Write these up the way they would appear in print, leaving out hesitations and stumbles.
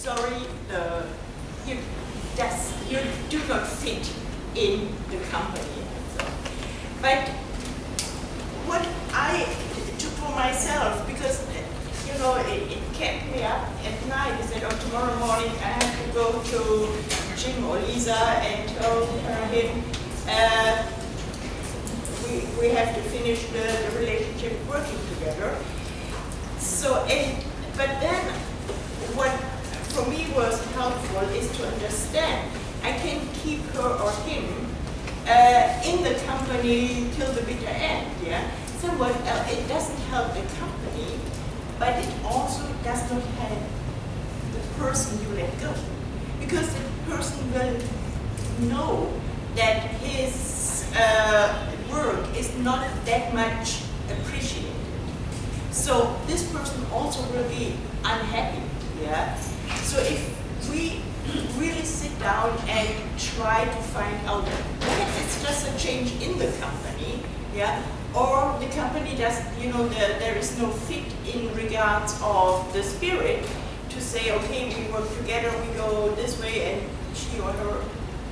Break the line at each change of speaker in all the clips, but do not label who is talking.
sorry, you do not fit in the company. So, but what I took for myself, because it kept me up at night. I said, tomorrow morning I have to go to Jim or Lisa and tell him we have to finish the relationship working together. So, but then what for me was helpful is to understand I can keep her or him in the company till the bitter end. Yeah. So it doesn't help the company, but it also does not help the person you let go, because the person will know that his work is not that much appreciated. So this person also will be unhappy. Yeah. So if we really sit down and try to find out whether it's just a change in the company, yeah, or the company does, there is no fit in regards of the spirit to say, okay, we work together, we go this way, and she or her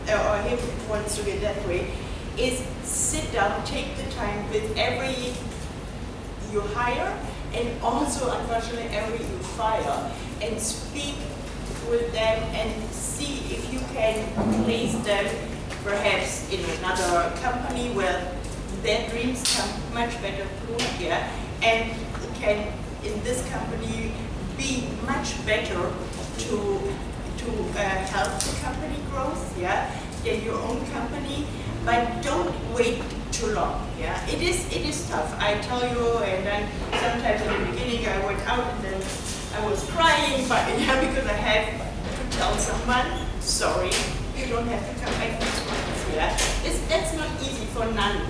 or him wants to get that way, is sit down, take the time with every you hire, and also, unfortunately, every you fire, and speak with them and see if you can place them perhaps in another company where their dreams come much better through here, and can in this company be much better to help the company growth, yeah, than your own company. But don't wait too long. Yeah, it is tough. I tell you, and then sometimes in the beginning I went out and then I was crying, but because I had to tell someone, sorry, you don't have to come back next month. Yeah, that's not easy for none,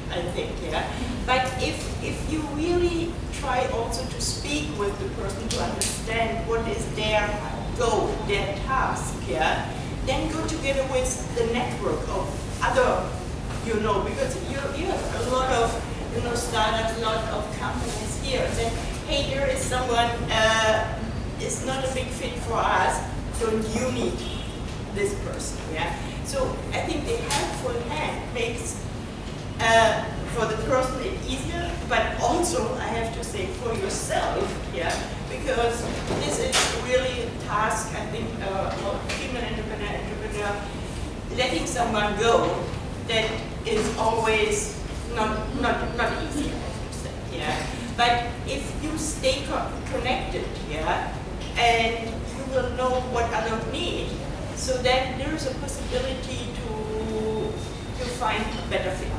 I think. Yeah, but if you really try also to speak with the person to understand what is their goal, their task, yeah, then go together with the network of other, because you have a lot of startups, a lot of companies here. And then, hey, there is someone is not a big fit for us, so you need this person. Yeah. So I think the helpful hand makes for the person it easier, but also I have to say for yourself, yeah, because this is really a task. I think of female entrepreneur, letting someone go, that is always not easy, I have to say, yeah. But if you stay connected, yeah, and you will know what others need, so that there is a possibility to find a better fit.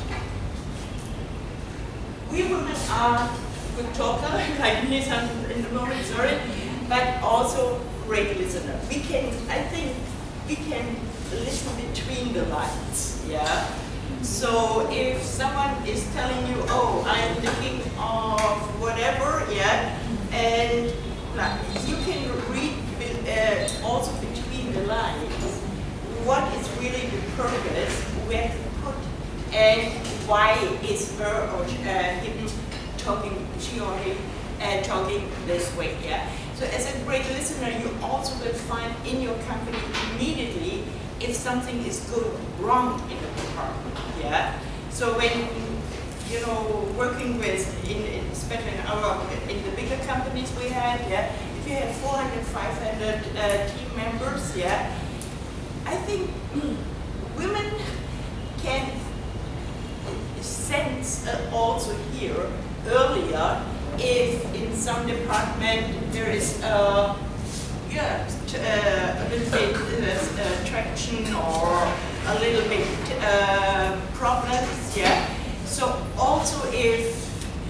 We women are good talker, like me in the moment, sorry, but also great listener. I think we can listen between the lines, yeah? So if someone is telling you, oh, I'm thinking of whatever, yeah, and you can read also between the lines what is really the purpose, where to put, and why is her or him talking, she or him talking this way, yeah? So as a great listener, you also will find in your company immediately if something is going wrong in the department, yeah? So when, working with, especially in the bigger companies we had, yeah, if you have 400, 500 team members, yeah, I think women can sense also here earlier if in some department there is a little bit traction or a little bit problems, yeah. So also if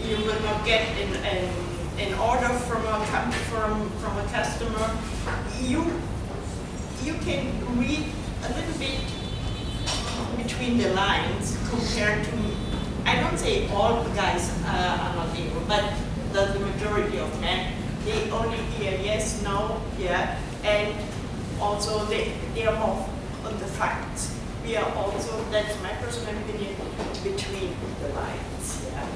you will not get an order from a customer, you can read a little bit between the lines compared to, I don't say all guys are not able, but the majority of men, they only hear yes, no, yeah, and also they are more on the facts. We are also, that's my personal opinion, between the lines, yeah.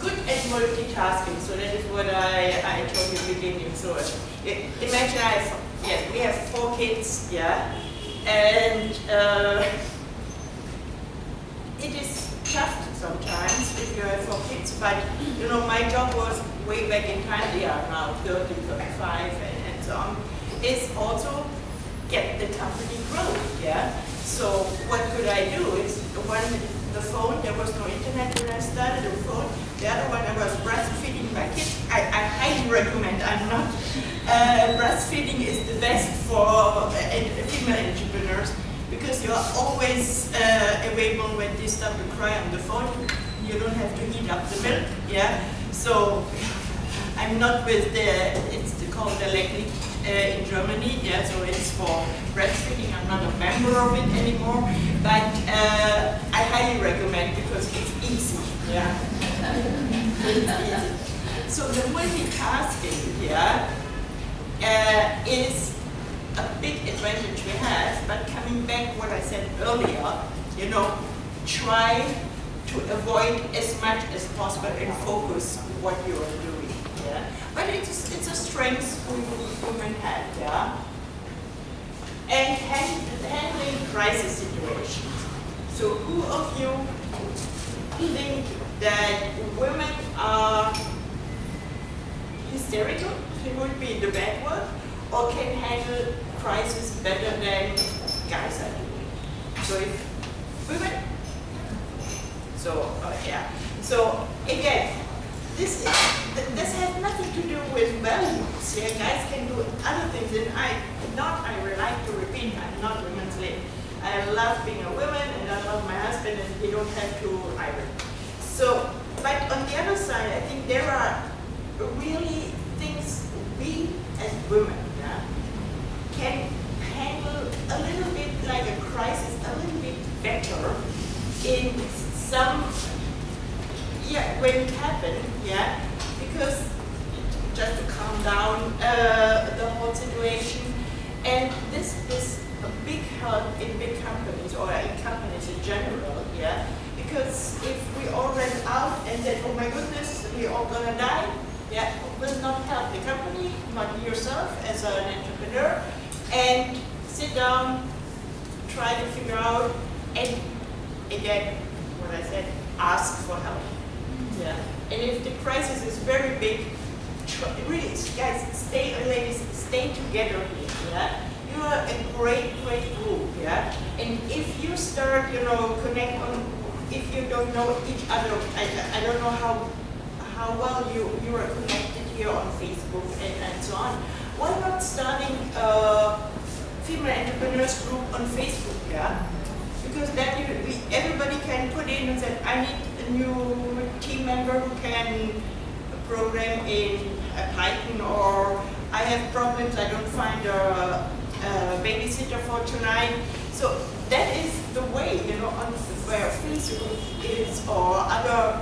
good at multitasking. So that is what I told you in the beginning. So imagine we have 4 kids, yeah, and it is tough sometimes if you have 4 kids. But you know, my job was way back in time. They are now 30, 35, and so on. Is also get the company growth, yeah. So what could I do? It's the phone. There was no internet when I started the phone. The other one, I was breastfeeding my kids. I highly recommend. I'm not. Breastfeeding is the best for female entrepreneurs because you are always available when they start to cry on the phone. You don't have to heat up the milk, yeah. So I'm not with it's called the Lecklick in Germany, yeah. So it's for breastfeeding. I'm not a member of it anymore, but I highly recommend because it's easy, yeah. It's easy. So the multitasking, yeah, is a big advantage we have. But coming back what I said earlier, you know, try to avoid as much as possible and focus what you are doing. Yeah, but it's a strength women have, yeah. And handling crisis situations. So who of you think that women are hysterical? It would be the bad word, or can handle crisis better than guys are doing? So if women. So yeah. So again. This has nothing to do with values. Yeah, guys can do other things, and I like to repeat, I'm not women's slave. I love being a woman, and I love my husband, and they don't have to either. So, but on the other side, I think there are really things we as women, yeah, can handle a little bit like a crisis, a little bit better in some. Yeah, when it happened, yeah, because just to calm down the whole situation, and this is a big help in big companies or in companies in general, yeah, because if we all ran out and said, oh my goodness, we're all gonna die, yeah, it will not help the company, not yourself as an entrepreneur, and sit down, try to figure out, and again, what I said, ask for help. Yeah. And if the crisis is very big, really, guys, ladies, stay together here. Yeah. You are a great group. Yeah. And if you start, you know, connect on, if you don't know each other, I don't know how well you are connected here on Facebook and so on. Why not starting a female entrepreneurs group on Facebook? Yeah. Because then everybody can put in and say, I need a new team member who can program in Python, or I have problems, I don't find a babysitter for tonight. So that is the way, you know, on where Facebook is or other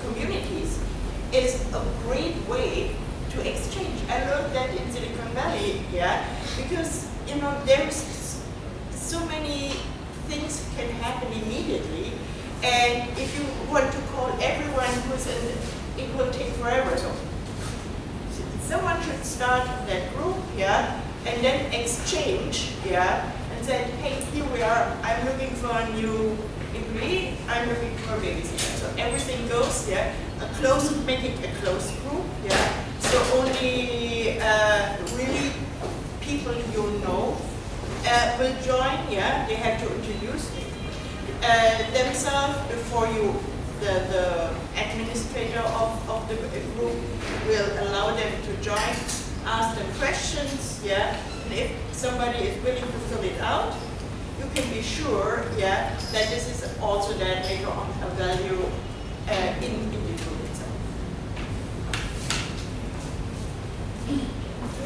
communities is a great way to exchange. I learned that in Silicon Valley, yeah, because, you know, there's so many things can happen immediately, and if you want to call everyone who's in, it will take forever. So someone should start that group, yeah, and then exchange, yeah, and say, hey, here we are, I'm looking for a new employee, I'm looking for a babysitter. So everything goes, yeah, make it a closed group, yeah, so only really people you know will join, yeah, they have to introduce themselves before the administrator of the group will allow them to join, ask them questions, yeah, and if somebody is willing to fill it out, you can be sure, yeah, that this is also then later on a value in the group itself.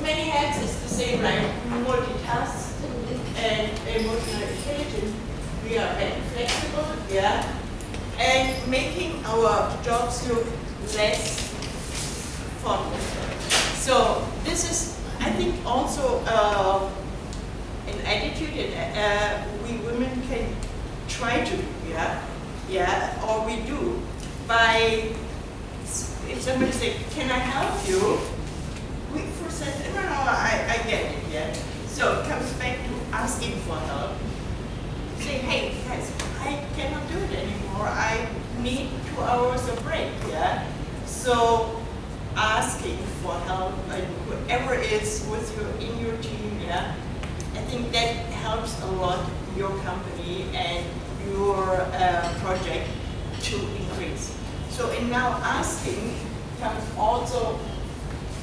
Many hats is the same like multitask and emotional intelligence. We are very flexible, yeah, and making our jobs look less fun. So this is, I think, also an attitude we women can try to do, yeah. yeah, or we do, by, if somebody says, can I help you? We first said, no, I get it, yeah. So it comes back to asking for help. Say, hey, guys, I cannot do it anymore. I need 2 hours of break, yeah. So asking for help, and whoever is with you in your team, yeah, I think that helps a lot your company and your project to increase. So in now asking comes also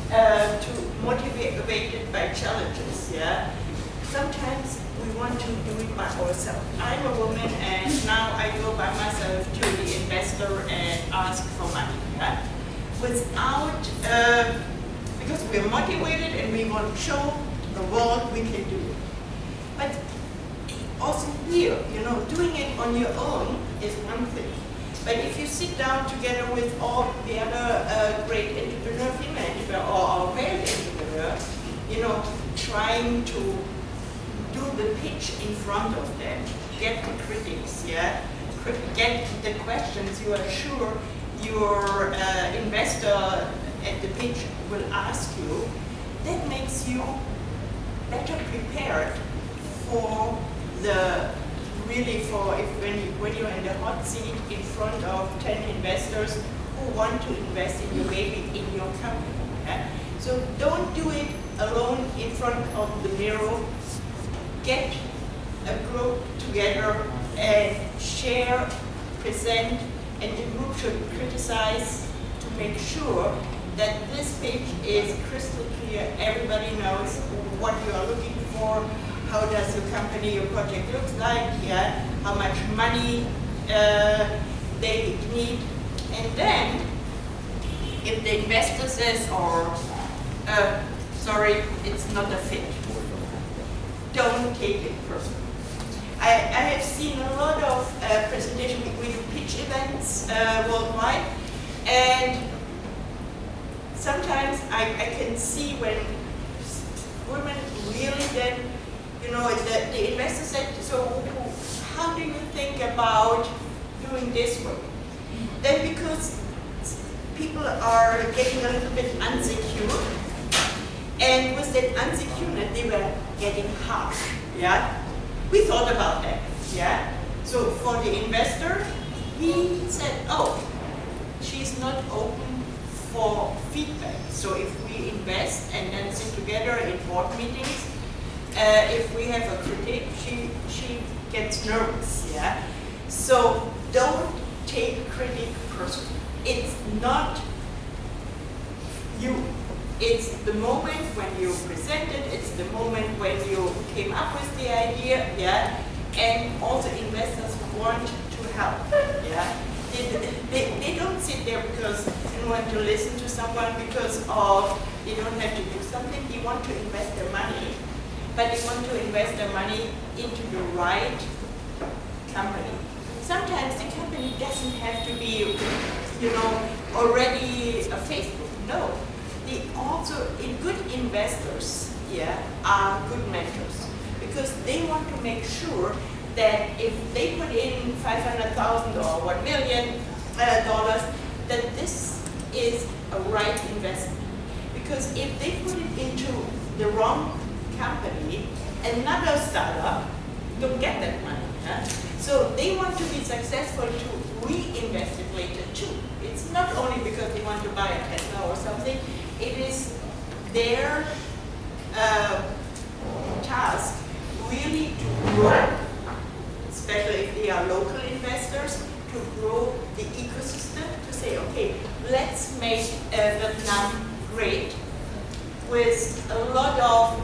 to motivated by challenges, yeah. Sometimes we want to do it by ourselves. I'm a woman and now I go by myself to the investor and ask for money, yeah. Without, because we're motivated and we want to show the world we can do it. But also here, you know, doing it on your own is one thing. But if you sit down together with all the other great entrepreneur, female entrepreneur, or male entrepreneur, you know, trying to do the pitch in front of them, get the critics, yeah, get the questions you are sure your investor at the pitch will ask you, that makes you better prepared for the when you're in the hot seat in front of 10 investors who want to invest in you, maybe in your company. Yeah? So don't do it alone in front of the mirror. Get a group together and share, present, and the group should criticize to make sure that this page is crystal clear. Everybody knows what you are looking for. How does your company, your project looks like, yeah? How much money they need. And then, if the investor says, or, sorry, it's not a fit, don't take it personally. I have seen a lot of presentations, we do pitch events worldwide, and sometimes I can see when women really then, you know, the investor said, so how do you think about doing this way? Then because people are getting a little bit unsecure, and with that unsecureness they were getting harsh, yeah? We thought about that, yeah? So for the investor, he said, oh, she's not open for feedback. So if we invest and then sit together in board meetings, if we have a critique, she gets nervous, yeah? So don't take critique personally. It's not you. It's the moment when you presented, it's the moment when you came up with the idea, yeah? And also investors want to help, yeah? They don't sit there because they want to listen to someone because of they don't have to do something. They want to invest their money, but they want to invest their money into the right company. Sometimes the company doesn't have to be, you know, already a Facebook. No, they also, good investors, yeah, are good mentors because they want to make sure that if they put in $500,000 or $1 million, that this is a right investment. Because if they put it into the wrong company, another startup don't get that money. Yeah? So they want to be successful to reinvest it later too. It's not only because they want to buy a Tesla or something, it is their task really to grow, especially if they are local investors, to grow the ecosystem, to say, okay, let's make Vietnam great with a lot of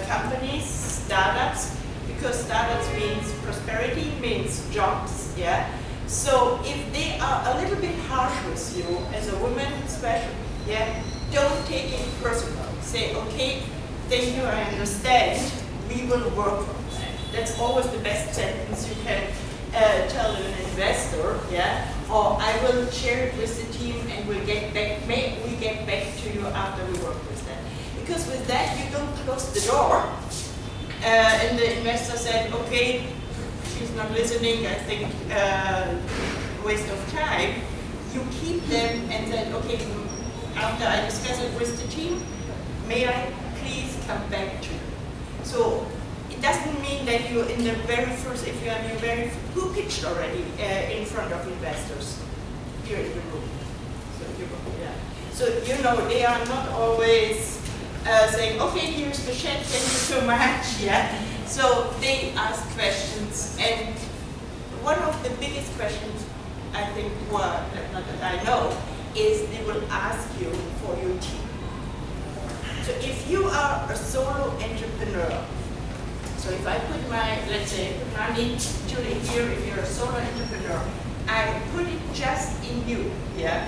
companies, startups, because startups means prosperity, means jobs, yeah? So if they are a little bit harsh with you as a woman especially, yeah, don't take it personal. Say, okay, thank you, I understand, we will work on that. That's always the best sentence you can tell an investor, yeah? Or I will share it with the team and we'll get back, we get back to you after we work with that. Because with that, you don't close the door. And the investor said, okay, she's not listening, I think waste of time, you keep them and then, okay, after I discuss it with the team, may I please come back to you? So it doesn't mean that you in the very first, if you have your very, who pitched already in front of investors here in the room? So you know, they are not always saying, okay, here's the check, thank you so much, yeah? So they ask questions, and one of the biggest questions, I think, not that I know, is they will ask you for your team. So if you are a solo entrepreneur, so if I put my, let's say, put money to here, if you're a solo entrepreneur, I put it just in you, yeah?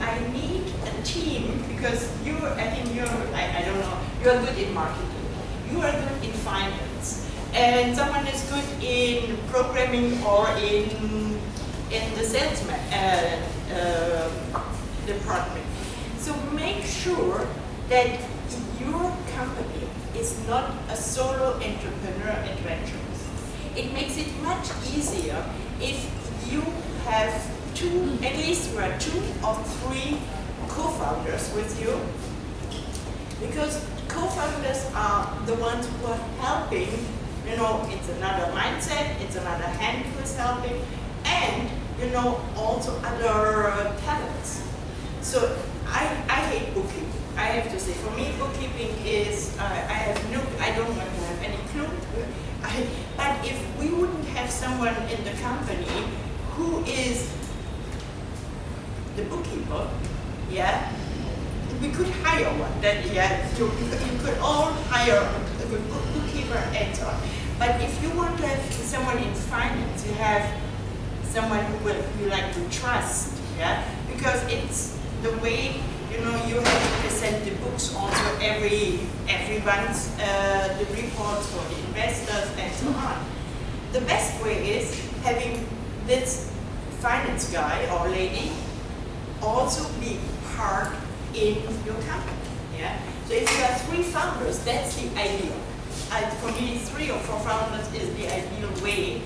I need a team because I think I don't know, you're good in marketing, you are good in finance, and someone is good in programming or in the sales department. So make sure that your company is not a solo entrepreneur adventurous. It makes it much easier if you have at least there are 2 or 3 co-founders with you, because co-founders are the ones who are helping, you know, it's another mindset, it's another hand who is helping, and, you know, also other talents. So I hate bookkeeping. I have to say, for me, bookkeeping is, I don't want to have any clue. But if we wouldn't have someone in the company who is the bookkeeper, yeah, we could hire one. That, yeah, you could all hire a good bookkeeper and so on. But if you want to have someone in finance, you have someone who you like to trust, yeah, because it's the way, you know, you have to present the books also every month, the reports for the investors and so on. The best way is having this finance guy or lady also be part in your company, yeah? So if you have 3 founders, that's the ideal. For me, 3 or 4 founders is the ideal way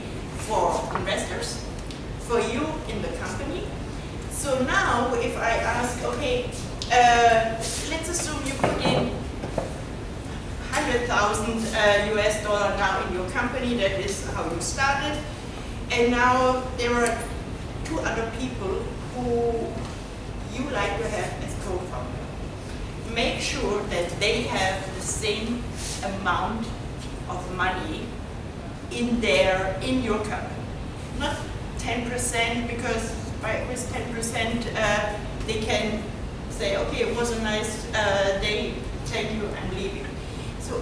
for investors, for you in the company. So now, if I ask, okay, let's assume you put in $100,000 US now in your company, that is how you started, and now there are 2 other people who you like to have as co-founder. Make sure that they have the same amount of money in your company. Not 10%, because with 10% they can say, okay, it was a nice day, thank you, I'm leaving. So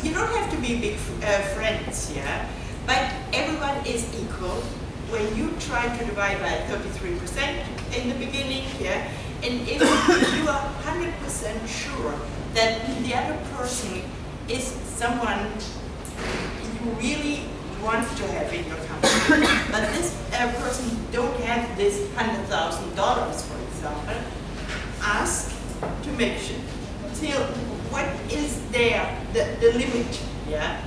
you don't have to be big friends, yeah? But everyone is equal. When you try to divide by 33% in the beginning, yeah, and if you are 100% sure that the other person is someone you really want to have in your company, but this person don't have this $100,000, for example, ask to make sure till what is there, the limit, yeah?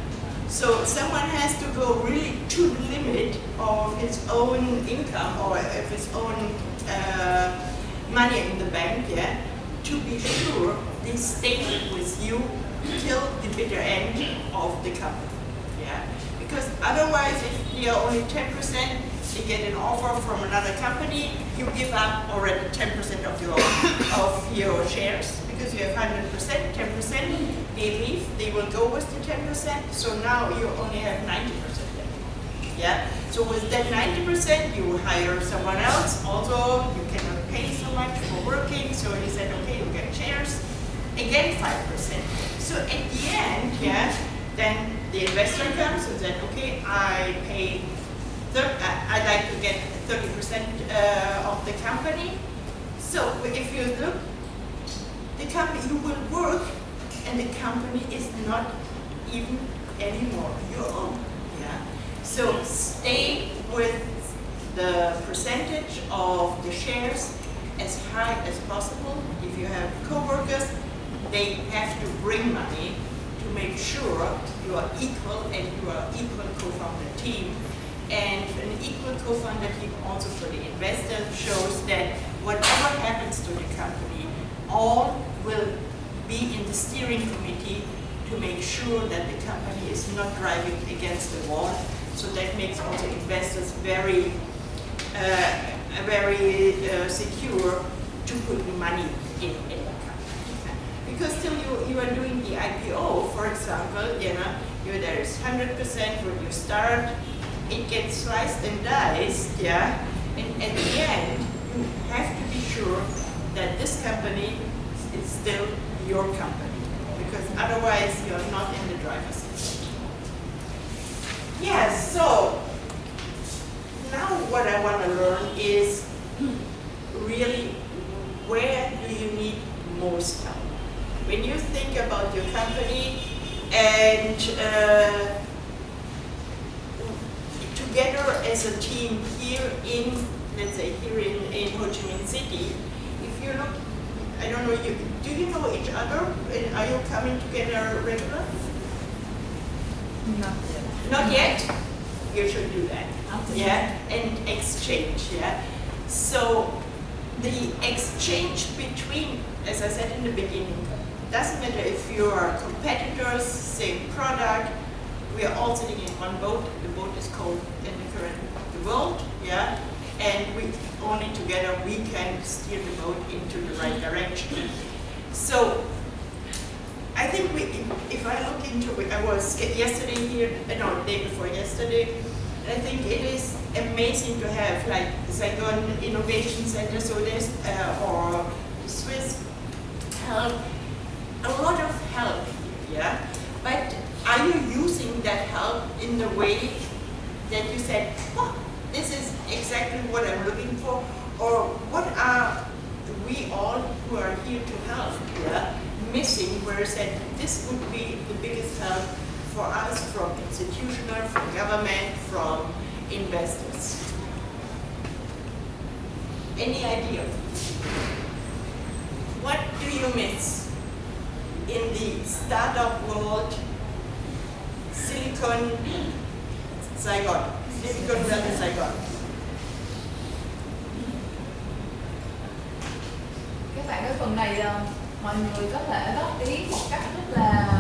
So someone has to go really to the limit of his own income or of his own money in the bank, yeah, to be sure they stay with you till the bitter end of the company, yeah. Because otherwise, if they are only 10%, they get an offer from another company, you give up already 10% of your shares, because you have 100%, 10%, they leave, they will go with the 10%, so now you only have 90% left. Yeah? So with that 90%, you hire someone else, also you cannot pay so much for working, so he said, okay, you get shares, again 5%. So at the end, yeah, then the investor comes and said, okay, I pay, I'd like to get 30% of the company. So if you look, the company, you will work, and the company is not even anymore your own. Yeah. So stay with the percentage of the shares as high as possible. If you have co-workers, they have to bring money to make sure you are equal and you are equal co-founder team. And an equal co-founder team also for the investor shows that whatever happens to the company, all will be in the steering committee to make sure that the company is not driving against the wall. So that makes also investors very secure to put money in the company. Because till you are doing the IPO, for example, there is 100% when you start, it gets sliced and diced, and at the end, you have to be sure that this company is still your company, because otherwise you are not in the driver's seat. Yes, so now what I want to learn is really where do you need most help? When you think about your company and together as a team here in, let's say here in Ho Chi Minh City, if you look, I don't know, do you know each other? Are you coming together regular?
Not yet.
Not yet? You should do that. And exchange, So the exchange between, as I said in the beginning, doesn't matter if you are competitors, same product, we are all sitting in one boat. The boat is called in the current the world, and we only together we can steer the boat into the right direction. So I think if I look into it, I was yesterday here, no, the day before yesterday. I think it is amazing to have like Saigon Innovation Center, so there's or Swiss help, a lot of help, But are you using that help in the way that you said, oh, this is exactly what I'm looking for, or what are we all who are here to help missing, where I said this would be the biggest help for us from institutional, from government, from investors? Any idea? What do you miss in the startup world, Silicon Valley Saigon?
Các bạn cái phần này mọi người có thể góp ý một cách rất là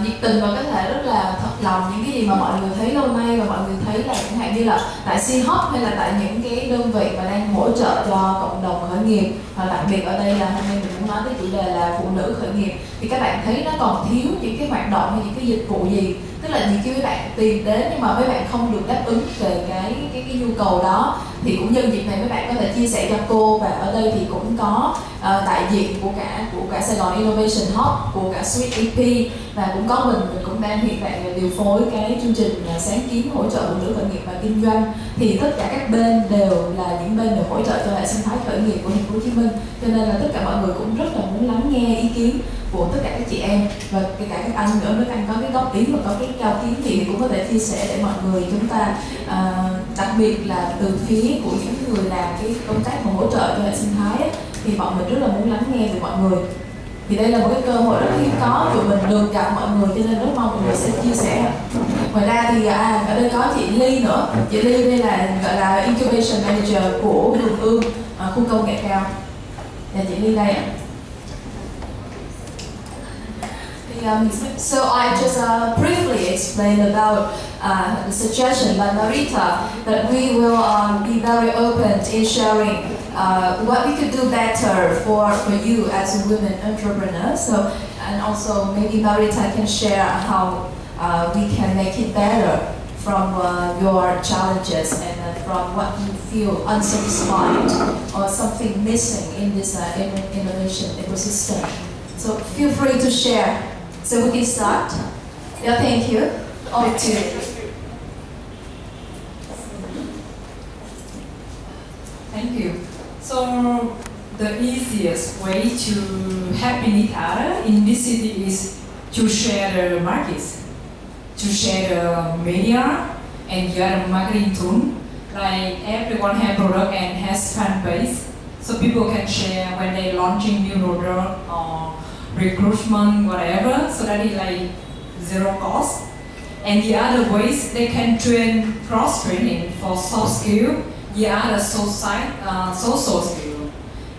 nhiệt tình và có thể rất là thật lòng những cái gì mà mọi người thấy lâu nay, và mọi người thấy là chẳng hạn như là tại C-Hub hay là tại những cái đơn vị mà đang hỗ trợ cho cộng đồng khởi nghiệp, và đặc biệt ở đây là hôm nay mình muốn nói tới chủ đề là phụ nữ khởi nghiệp, thì các bạn thấy nó còn thiếu những cái hoạt động hay những cái dịch vụ gì, tức là những cái bạn tìm đến nhưng mà mấy bạn không được đáp ứng về cái nhu cầu đó, thì cũng nhân dịp này mấy bạn có thể chia sẻ cho cô. Và ở đây thì cũng có đại diện của cả Saigon Innovation Hub, của cả Society3, và cũng có mình cũng đang hiện tại là điều phối cái chương trình sáng kiến hỗ trợ phụ nữ khởi nghiệp và kinh doanh. Thì tất cả các bên đều là những bên được hỗ trợ cho hệ sinh thái khởi nghiệp của thành phố Hồ Chí Minh, cho nên là tất cả mọi người cũng rất là muốn lắng nghe ý kiến của tất cả các chị em, và kể cả các anh nữa, nếu anh có cái góp ý và có cái cao kiến thì cũng có thể chia sẻ để mọi người chúng ta đặc biệt là từ phía của những người làm cái công tác mà hỗ trợ cho hệ sinh thái ấy, thì bọn mình rất là muốn lắng nghe từ mọi người. Thì đây là một cái cơ hội rất hiếm có tụi mình được gặp mọi người, cho nên rất mong mọi người sẽ chia sẻ. Ngoài ra thì ở đây có chị Ly nữa. Chị Ly đây là gọi là Incubation Manager của Vườn Ươm, khu công nghệ cao. Là chị Ly đây ạ. So I just briefly explained about the suggestion by Marita, that we will be very open in sharing what we could do better for you as a women entrepreneur. So, and also maybe Marita can share how we can make it better from your challenges and from what you feel unsatisfied or something missing in this innovation ecosystem. So feel free to share. So we can start. Yeah, thank you. Over to you.
Thank you. So the easiest way to help each other in this city is to share the markets, to share the media and your marketing tool. Like everyone has product and has fan base, so people can share when they launching new product or recruitment, whatever, so that it like zero cost. And the other ways they can train cross training for soft skill, the other social skill,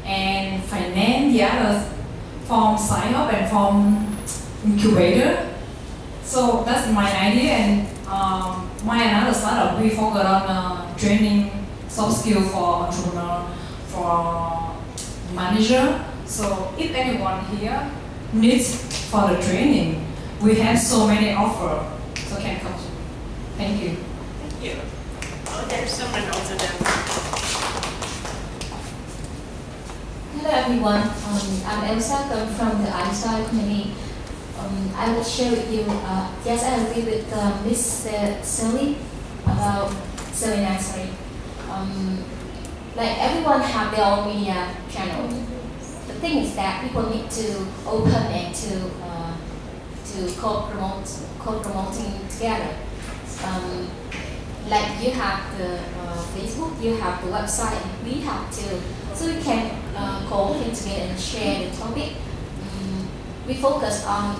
and finance, the other form sign up and form incubator. So that's my idea, and my another startup we focus on training soft skill for entrepreneur, for manager. So if anyone here needs for the training, we have so many offer. So can come. Thank you.
Thank you. Oh, there's someone over there.
Hello everyone, I'm Elsa, come from the eyesight community. I will share with you, yes, I agree with Miss Sally about seminar, sorry. Like everyone have their own media channel. The thing is that people need to open and to co-promoting together. Like you have the Facebook, you have the website, we have to, so we can co-working together and share the topic. We focus on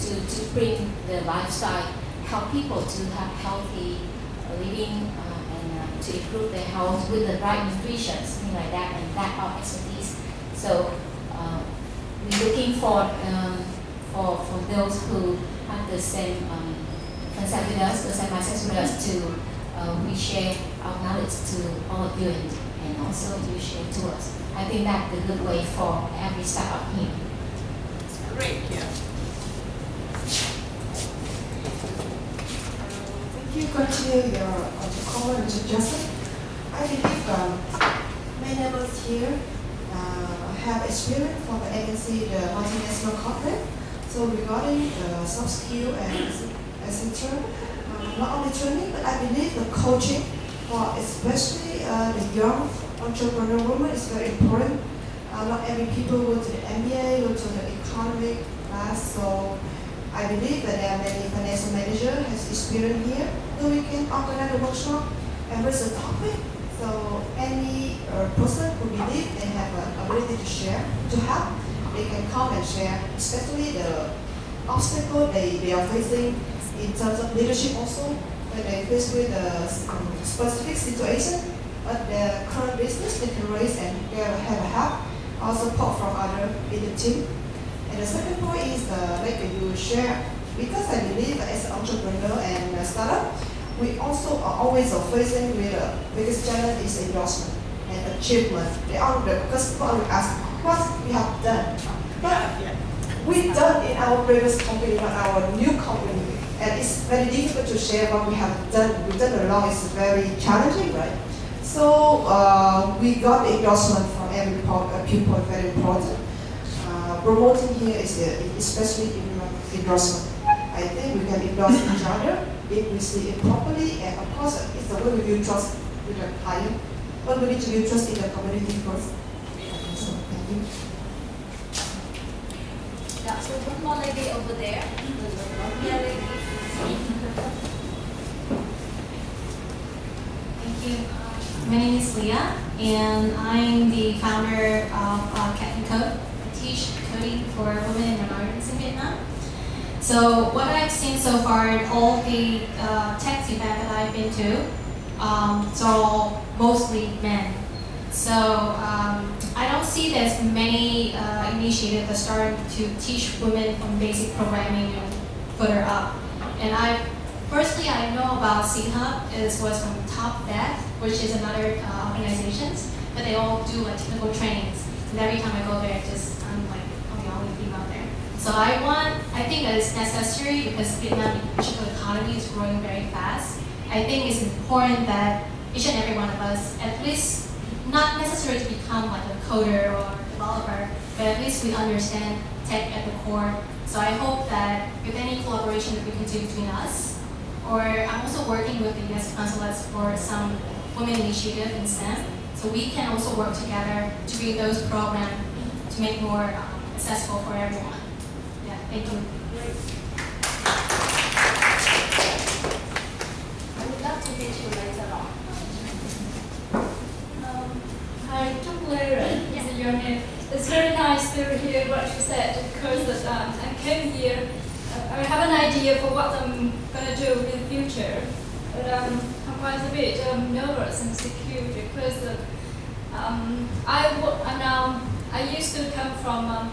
to bring the lifestyle, help people to have healthy living and to improve their health with the right nutrition, something like that, and that our expertise. So we're looking for those who have the same concept with us, the same mindset with us, to we share our knowledge to all of you and also you share to us. I think that's a good way for every startup here.
Great, yeah.
Thank you. Continue your comment and suggestion. I believe many of us here have experience from the agency, the multinational corporate. So regarding the soft skill and etc., not only training, but I believe the coaching for especially the young entrepreneur women is very important. Not every people go to the MBA, go to the economic class, so I believe that there are many financial managers has experience here, so we can organize a workshop and raise a topic. So any person who believe they have an ability to share, to help, they can come and share, especially the obstacle they are facing in terms of leadership also, when they face with a specific situation, but their current business they can raise and they have a help, or support from other in the team. And the second point is like you share, because I believe as an entrepreneur and a startup, we also are always facing with the biggest challenge is endorsement and achievement. Because people always ask what we have done. But we done in our previous company, not our new company. And it's very difficult to share what we have done. We've done a lot, it's very challenging, right? So we got the endorsement from every people, very important. Promoting here is especially endorsement. I think we can endorse each other if we see it properly, and of course it's the way we build trust with the client, but we need to build trust in the community first. So thank you.
Yeah, so one more lady over there. Yeah, lady.
Thank you. My name is Leah, and I'm the founder of Cat and Code. I teach coding for women and minorities in Vietnam. So what I've seen so far in all the tech events that I've been to, so mostly men. So I don't see there's many initiatives that starting to teach women from basic programming and further up. And I know about C-Hub was from Top Dev, which is another organization, but they all do like technical trainings. And every time I go there, I'm like, oh, the only female there. So I think that it's necessary because Vietnam digital economy is growing very fast. I think it's important that each and every one of us, at least not necessarily to become like a coder or a developer, but at least we understand tech at the core. So I hope that with any collaboration that we can do between us, or I'm also working with the US consulates for some women initiative in STEM, so we can also work together to bring those programs to make more accessible for everyone. Yeah, thank you.
I would love to meet you later on.
Hi, Trúc Lê is your name. It's very nice to hear what you said because I came here I have an idea for what I'm gonna do in the future, but I'm quite a bit nervous and insecure because I used to come from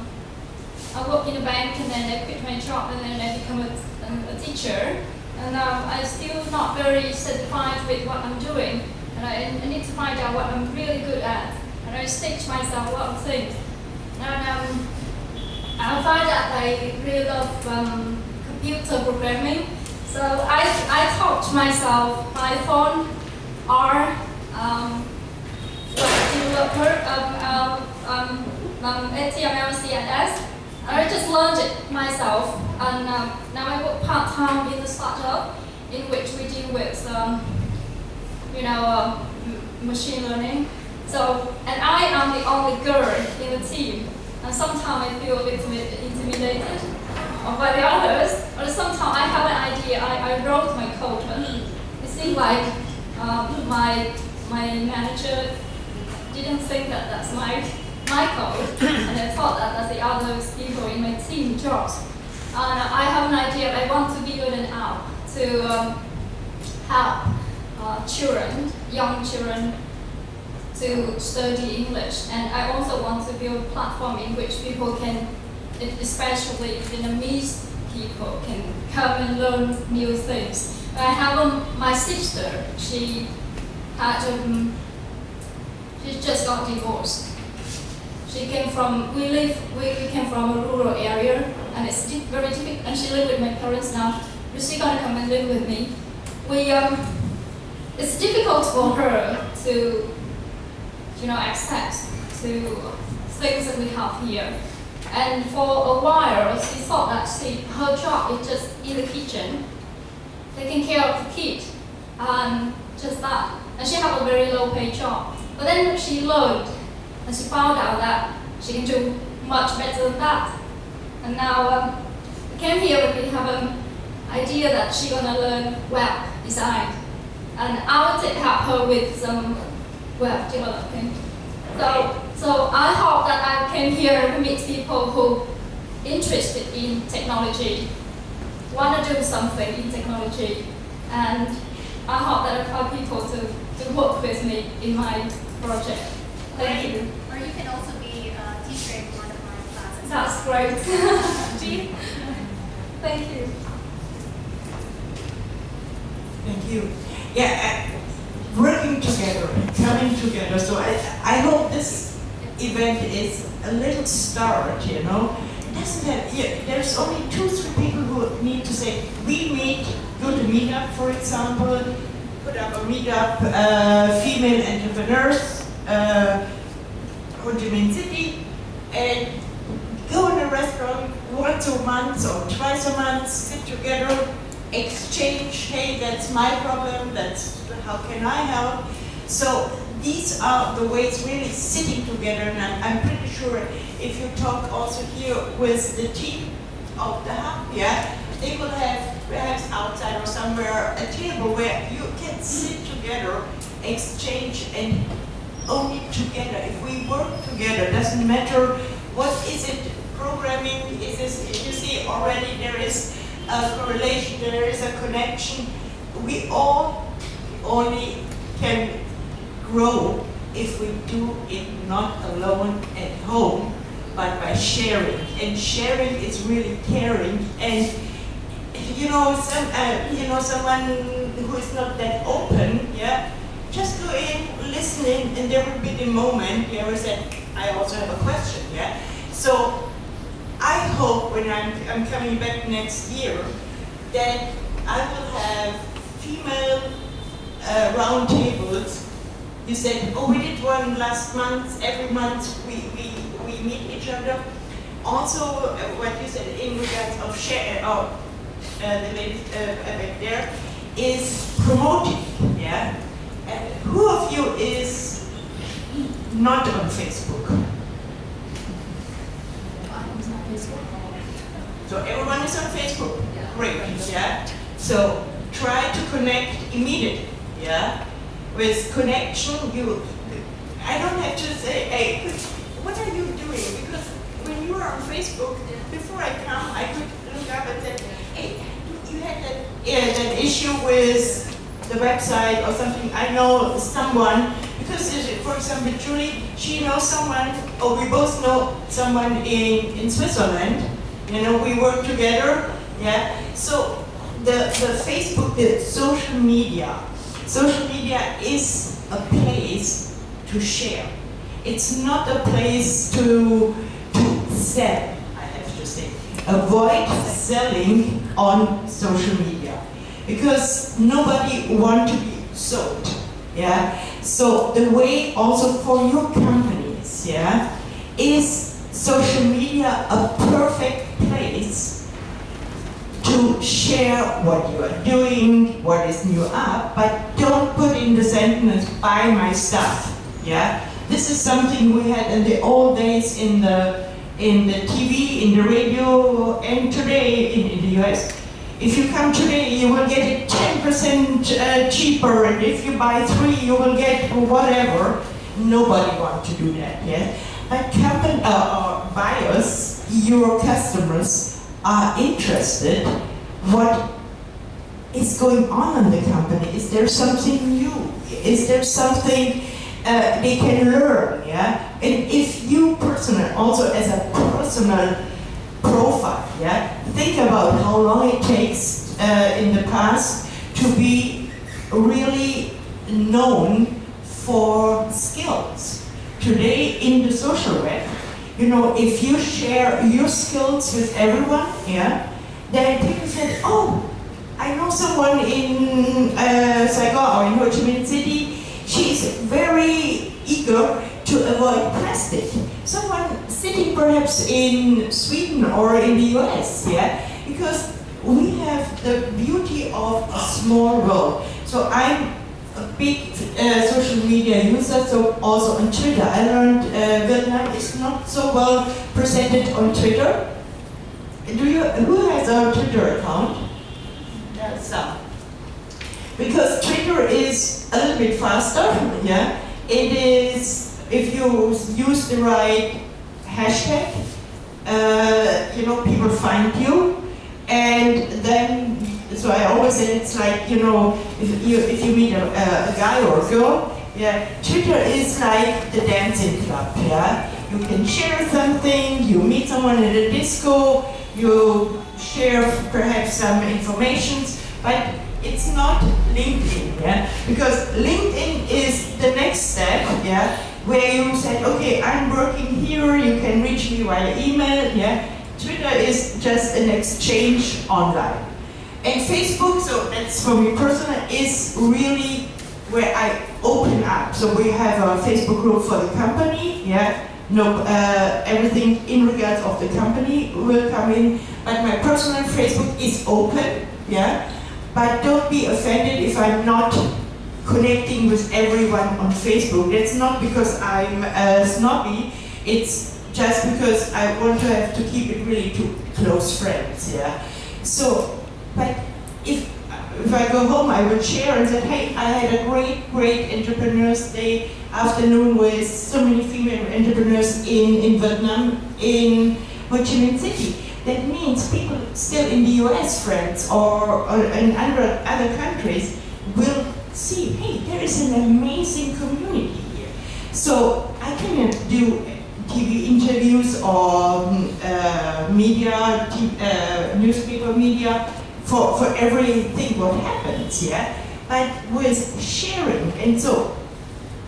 I work in a bank and then I quit my job and then I become a teacher, and I'm still not very satisfied with what I'm doing, and I need to find out what I'm really good at, and I teach myself a lot of things, and I find that I really love computer programming, so I taught myself Python, R, web developer, HTML, CSS. I just learned it myself, and now I work part-time in the startup in which we deal with, machine learning. So, and I am the only girl in the team, and sometimes I feel a bit intimidated by the others, but sometimes I have an idea. I wrote my code, but it seems like my manager didn't think that that's my code, and I thought that that's the other people in my team jobs. And I have an idea. I want to build an app to help young children, to study English. And I also want to build a platform in which people can, especially Vietnamese people, can come and learn new things. I have my sister. She just got divorced. We came from a rural area, and it's very difficult. And she lives with my parents now. But she's gonna come and live with me. It's difficult for her to, accept to things that we have here. And for a while, she thought that her job is just in the kitchen, taking care of the kid, and just that. And she had a very low-paid job. But then she learned. And she found out that she can do much better than that. And now we came here and we have an idea that she's gonna learn web design. And I will help her with some web developing. So I hope that I came here and meet people who interested in technology, want to do something in technology. And I hope that I find people to work with me in my project. Thank you.
Or you can also be a teacher in one of my classes.
That's great. Jean? Thank you.
Thank you. Yeah, working together and coming together. So I hope this event is a little start, It doesn't have, there's only 2-3 people who need to say, we meet, go to meetup, for example, put up a meetup, female entrepreneurs, Ho Chi Minh City, and go in a restaurant once a month or twice a month, sit together, exchange, hey, that's my problem, that's how can I help? So these are the ways really sitting together, and I'm pretty sure if you talk also here with the team of the hub, they will have perhaps outside or somewhere a table where you can sit together, exchange, and only together. If we work together, doesn't matter what is it, programming, is this, you see already there is a correlation, there is a connection. We all only can grow if we do it not alone at home, but by sharing. And sharing is really caring. And someone who is not that open, just go in, listen in, and there will be the moment where I also have a question, So I hope when I'm coming back next year that I will have female roundtables. You said, we did one last month. Every month we meet each other. Also, what you said in regards of share, the ladies back there, is promoting, And who of you is not on Facebook? So everyone is on Facebook. Great, So try to connect immediately, With connection, I don't have to say, hey, what are you doing? Because we when you were on Facebook, before I come, I could look up and say, hey, you had that issue with the website or something. I know someone, because for example, Julie, she knows someone, or we both know someone in Switzerland. You know, we work together, yeah. So the Facebook, the social media is a place to share. It's not a place to sell, I have to say. Avoid selling on social media, because nobody wants to be sold, yeah. So the way also for your companies, yeah, is social media a perfect place to share what you are doing, what is new up, but don't put in the sentence, buy my stuff, yeah. This is something we had in the old days in the TV, in the radio, and today in the US. If you come today, you will get it 10% cheaper, and if you buy 3, you will get whatever. Nobody wants to do that, yeah? But company buyers, your customers, are interested what is going on in the company. Is there something new? Is there something they can learn, yeah? And if you personally, also as a personal profile, yeah, think about how long it takes in the past to be really known for skills. Today in the social web, you know, if you share your skills with everyone, yeah, then people say, oh, I know someone in Saigon or in Ho Chi Minh City, she's very eager to avoid plastic. Someone sitting perhaps in Sweden or in the US, yeah, because we have the beauty of a small world. So I'm a big social media user, so also on Twitter. I learned Vietnam is not so well presented on Twitter. Who has a Twitter account? Some. Because Twitter is a little bit faster, yeah. It is, if you use the right hashtag, you know, people find you, and then, so I always say it's like, you know, if you meet a guy or a girl, yeah, Twitter is like the dancing club, yeah. You can share something, you meet someone at a disco, you share perhaps some information, but it's not LinkedIn, yeah? Because LinkedIn is the next step, yeah? Where you said, okay, I'm working here, you can reach me via email, yeah? Twitter is just an exchange online. And Facebook, so that's for me personally, is really where I open up. So we have a Facebook group for the company, yeah? No, everything in regards of the company will come in, but my personal Facebook is open, yeah? But don't be offended if I'm not connecting with everyone on Facebook. That's not because I'm snobby, it's just because I want to have to keep it really to close friends, yeah? So, but if I go home, I will share and say, hey, I had a great Entrepreneurs Day afternoon with so many female entrepreneurs in Vietnam, in Ho Chi Minh City. That means people still in the US, friends, or in other countries will see, hey, there is an amazing community here. So I can do TV interviews or media, newspaper media for everything what happens, yeah? But with sharing, and so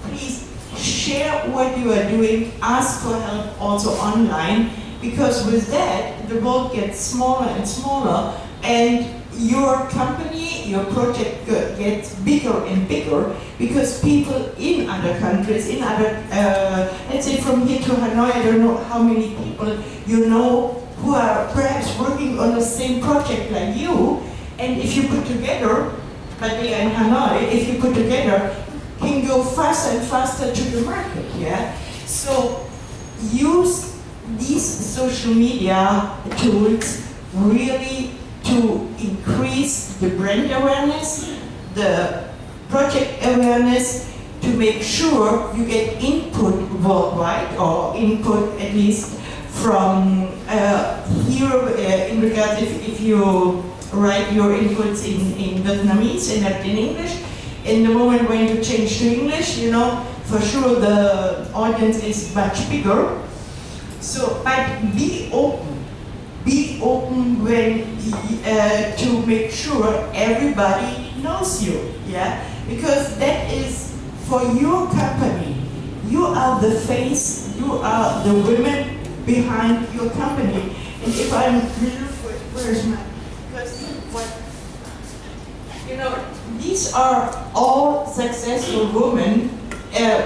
please share what you are doing, ask for help also online, because with that, the world gets smaller and smaller, and your company, your project gets bigger and bigger, because people in other countries, in other, let's say from here to Hanoi, I don't know how many people you know who are perhaps working on the same project like you, and if you put together, but they are in Hanoi, if you put together, can go faster and faster to the market, yeah? So use these social media tools really to increase the brand awareness, the project awareness, to make sure you get input worldwide, or input at least from here in regards if you write your inputs in Vietnamese and not in English. In the moment when you change to English, you know, for sure the audience is much bigger. So, but be open. Be open when to make sure everybody knows you, yeah? Because that is for your company. You are the face, you are the women behind your company. And if I'm, where's my, because what, you know, these are all successful women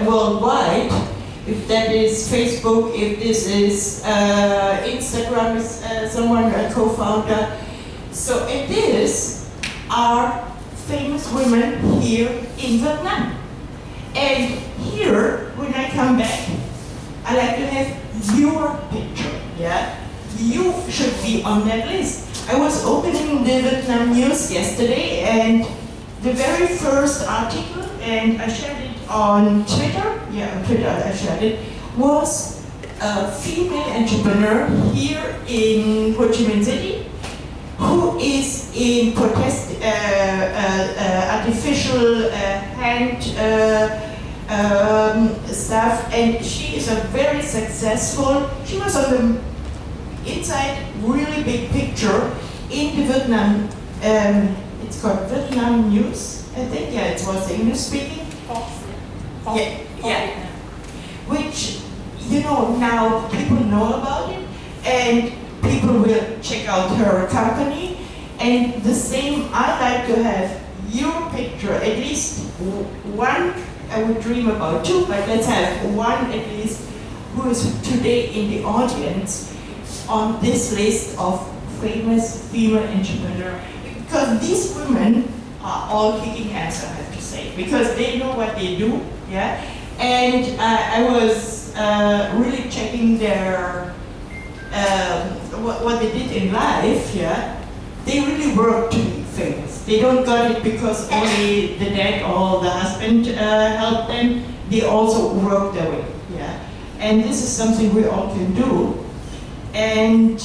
worldwide. If that is Facebook, if this is Instagram, is someone, a co-founder. So and these are famous women here in Vietnam. And here, when I come back, I like to have your picture, yeah? You should be on that list. I was opening the Vietnam news yesterday, and the very first article, and I shared it on Twitter, yeah, on Twitter I shared it, was a female entrepreneur here in Ho Chi Minh City who is in protest artificial hand stuff, and she is a very successful, she was on the inside really big picture in the Vietnam, it's called Vietnam News, I think, yeah, it was English speaking. Yeah. Which, you know, now people know about it, and people will check out her company, and the same, I like to have your picture, at least one, I would dream about two, but let's have one at least who is today in the audience on this list of famous female entrepreneurs, because these women are all kicking ass, I have to say, because they know what they do, yeah. And I was really checking their what they did in life, yeah. They really work to be famous. They don't got it because only the dad or the husband helped them. They also work their way, yeah. And this is something we all can do. And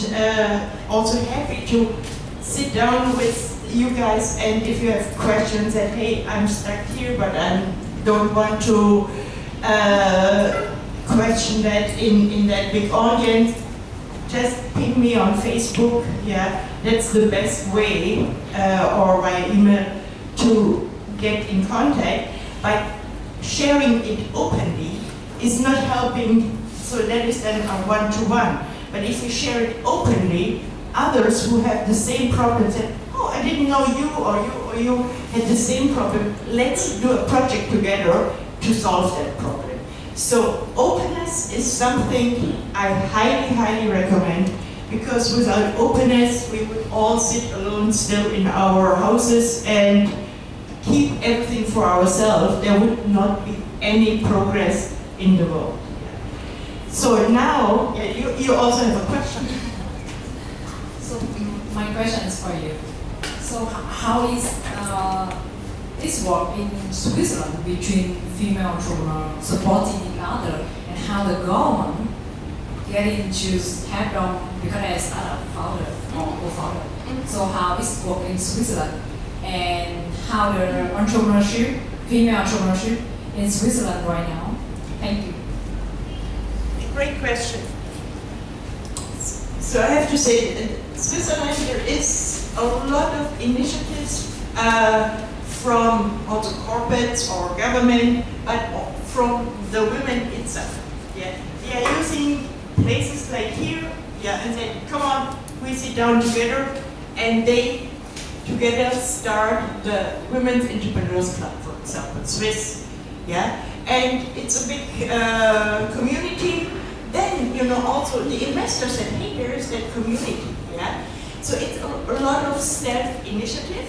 also happy to sit down with you guys, and if you have questions that, hey, I'm stuck here, but I don't want to question that in that big audience, just ping me on Facebook, yeah, that's the best way, or via email to get in contact. But sharing it openly is not helping, so that is then a one-to-one. But if you share it openly, others who have the same problem say, oh, I didn't know you or you had the same problem. Let's do a project together to solve that problem. So openness is something I highly, highly recommend, because without openness, we would all sit alone still in our houses and keep everything for ourselves. There would not be any progress in the world. So now, you also have a question.
So my question is for you. So how is this work in Switzerland between female entrepreneurs supporting each other, and how the government getting to help them become a startup founder or co-founder? So how is work in Switzerland, and how the entrepreneurship, female entrepreneurship in Switzerland right now? Thank you.
Great question. So I have to say, in Switzerland there is a lot of initiatives from also corporates or government, but from the women itself. Yeah, they are using places like here, yeah, and say, come on, we sit down together, and they together start the Women's Entrepreneurs Club, for example, Swiss, yeah, and it's a big community. Then, you know, also the investor said, hey, there is that community, yeah? So it's a lot of self-initiative,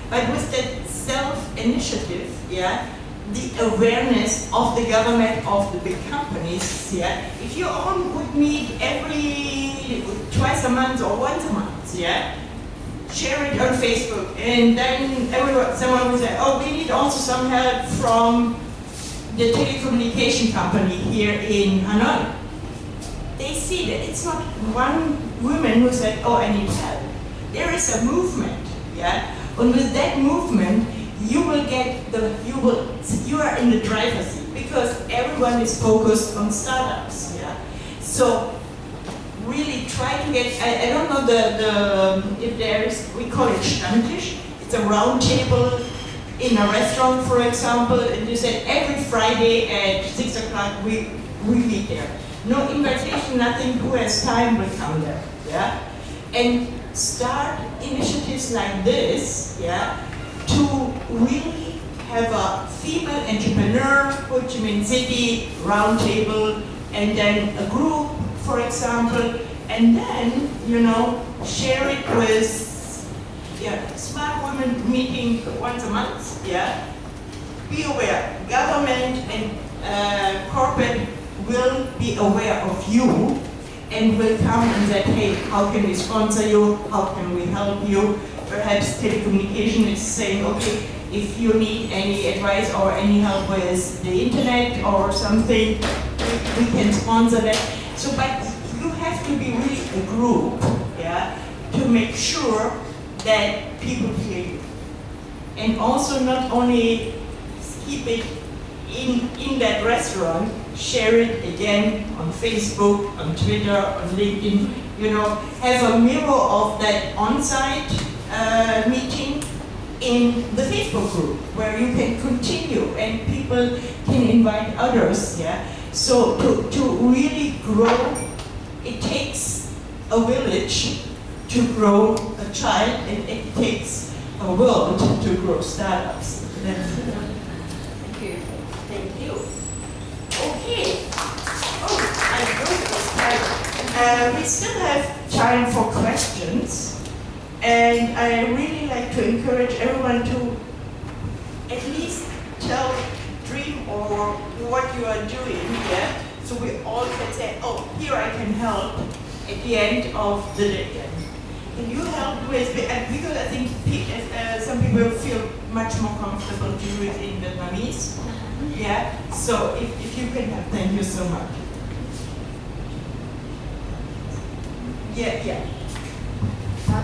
but with that self-initiative, yeah, the awareness of the government, of the big companies, yeah? If you all would meet twice a month or once a month, yeah? Share it on Facebook, and then someone would say, oh, we need also some help from the telecommunication company here in Hanoi. they see that it's not one woman who said, oh, I need help. There is a movement, yeah? And with that movement, you are in the driver's seat because everyone is focused on startups, yeah? So really try to get, I don't know if there is, we call it Stammtisch. It's a round table in a restaurant, for example, and you said every Friday at 6 o'clock we meet there. No invitation, nothing, who has time will come there, yeah? And start initiatives like this, yeah, to really have a female entrepreneur, Ho Chi Minh City, roundtable, and then a group, for example, and then, share it with smart women meeting once a month, yeah. Be aware, government and corporate will be aware of you and will come and say, hey, how can we sponsor you? How can we help you? Perhaps telecommunication is saying, okay, if you need any advice or any help with the internet or something, we can sponsor that. So, but you have to be really a group, yeah, to make sure that people hear you. And also not only keep it in that restaurant, share it again on Facebook, on Twitter, on LinkedIn, have a mirror of that on-site meeting in the Facebook group where you can continue and people can invite others, yeah? So to really grow, it takes a village to grow a child, and it takes a world to grow startups.
Thank you.
Thank you. Okay. Oh, I know it was time. We still have time for questions, and I really like to encourage everyone to at least tell, dream, or what you are doing, yeah? So we all can say, oh, here I can help at the end of the day. Can you help with, because I think some people feel much more comfortable to do it in Vietnamese. Yeah, so if you can help, thank you so much. Yeah.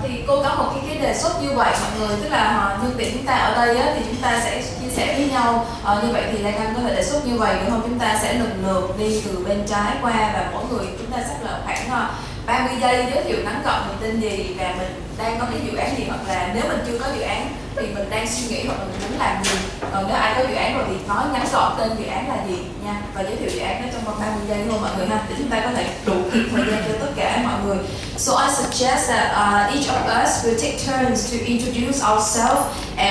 Thì cô có một cái đề xuất như vậy mọi người, tức là nhân tiện chúng ta ở đây á, thì chúng ta sẽ chia sẻ với nhau, như vậy thì Lan Anh có thể đề xuất như vậy được không? Chúng ta sẽ lần lượt đi từ bên trái qua và mỗi người chúng ta sắp là khoảng 30 giây giới thiệu ngắn gọn mình tên gì và mình đang có cái dự án gì, hoặc là nếu mình chưa có dự án thì mình đang suy nghĩ hoặc là mình muốn làm gì. Còn nếu ai có dự án rồi thì nói ngắn gọn tên dự án là gì nha, và giới thiệu dự án đó trong vòng 30 giây thôi mọi người ha, để chúng ta có thể đủ kịp thời gian cho tất cả mọi người. So I suggest that each of us will take turns to introduce ourselves and